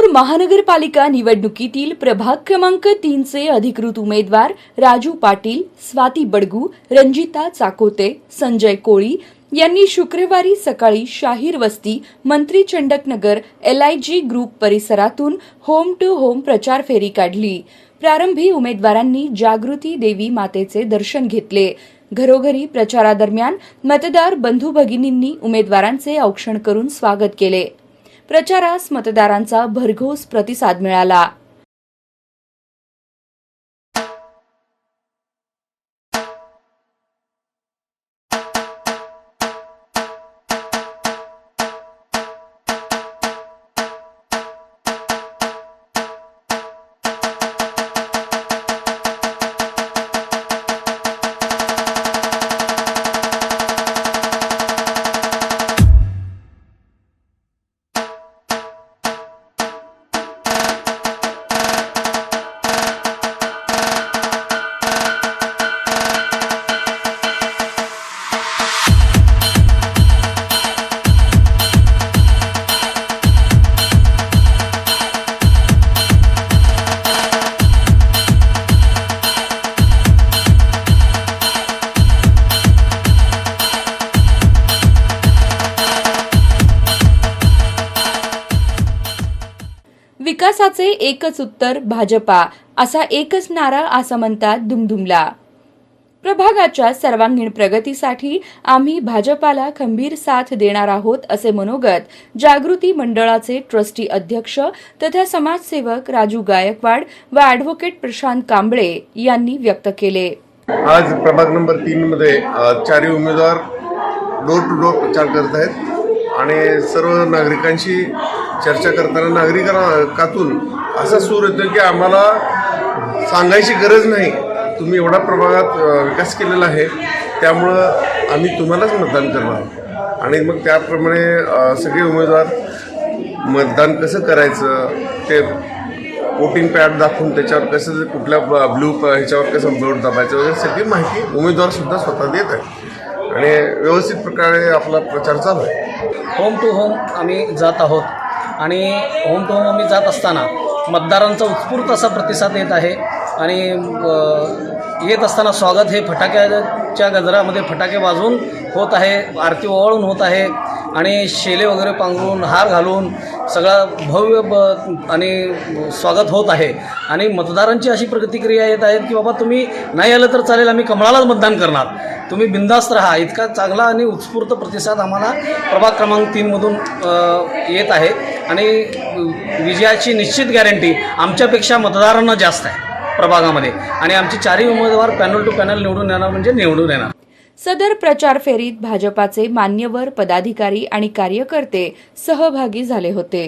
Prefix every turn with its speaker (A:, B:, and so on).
A: लातूर महानगरपालिका निवडणुकीतील प्रभाग क्रमांक 3 चे अधिकृत उमेदवार राजू पाटील, स्वाती बडगू, रंजिता चाकोते, संजय कोळी यांनी शुक्रवारी सकाळी शाहीर वस्ती, मंत्री चंडकनगर, LIG ग्रुप परिसरातून होम टू होम प्रचार फेरी काढली। प्रारंभी उमेदवारांनी जागृती देवी मातेचे दर्शन घेतले। घरोघरी प्रचारादरम्यान मतदार बंधू भगिनींनी उमेदवारांचे औक्षण करून स्वागत केले। प्रचारास मतदारांचा भरघोस प्रतिसाद मिळाला। विकासाचे एकच उत्तर भाजपा असा एकच नारा आसमंतात दुमदुमला। प्रभागाच्या सर्वांगीण प्रगतीसाठी आम्ही भाजपाला खंबीर साथ देणार आहोत असे मनोगत जागृती मंडळाचे ट्रस्टी अध्यक्ष तथा समाजसेवक राजू गायकवाड व ॲडव्होकेट प्रशांत कांबळे यांनी व्यक्त केले।
B: आज प्रभाग नंबर 3 मध्ये चारही उमेदवार डोर टू डोर प्रचार करत आहेत आणि सर्व नागरिकांशी चर्चा करताना नागरिकातून असा सूर येतो की आम्हाला सांगायची गरज नाही, तुम्ही एवढा प्रभागात विकास केलेला आहे, त्यामुळं आम्ही तुम्हालाच मतदान करणार। आणि मग त्याप्रमाणे सगळे उमेदवार मतदान कसं करायचं ते वोटिंग पॅड दाखवून त्याच्यावर कसं कुठल्या ब्लू ह्याच्यावर कसं बोट दाबायचं वगैरे सगळी माहिती उमेदवारसुद्धा स्वतः देत आहे आणि व्यवस्थित प्रकारे आपला प्रचार चालू आहे।
C: होम टू होम आम्ही जात आहोत आणि होम टू होम आम्ही जात असताना मतदारांचा उत्स्फूर्त असा प्रतिसाद येत आहे आणि येत असताना स्वागत हे फटाक्याच्या गजरामध्ये फटाके वाजवून होत आहे, आरती ओवाळून होत आहे आणि शेले वगैरे पांघरून हार घालून सगळा भव्य आणि स्वागत होत आहे। आणि मतदारांची अशी प्रतिक्रिया येत आहेत की बाबा तुम्ही नाही आलं तर चालेल, आम्ही कमळालाच मतदान करणार, तुम्ही बिंदास्त राहा, इतका चांगला आणि उत्स्फूर्त प्रतिसाद आम्हाला प्रभाग क्रमांक 3 मधून येत आहे आणि विजयाची निश्चित गॅरंटी आमच्यापेक्षा मतदारांना जास्त आहे प्रभागामध्ये आणि आमचे चारही उमेदवार पॅनल टू पॅनल निवडून येणार म्हणजे निवडून येणार।
A: सदर प्रचार फेरीत भाजपाचे मान्यवर पदाधिकारी आणि कार्यकर्ते सहभागी झाले होते।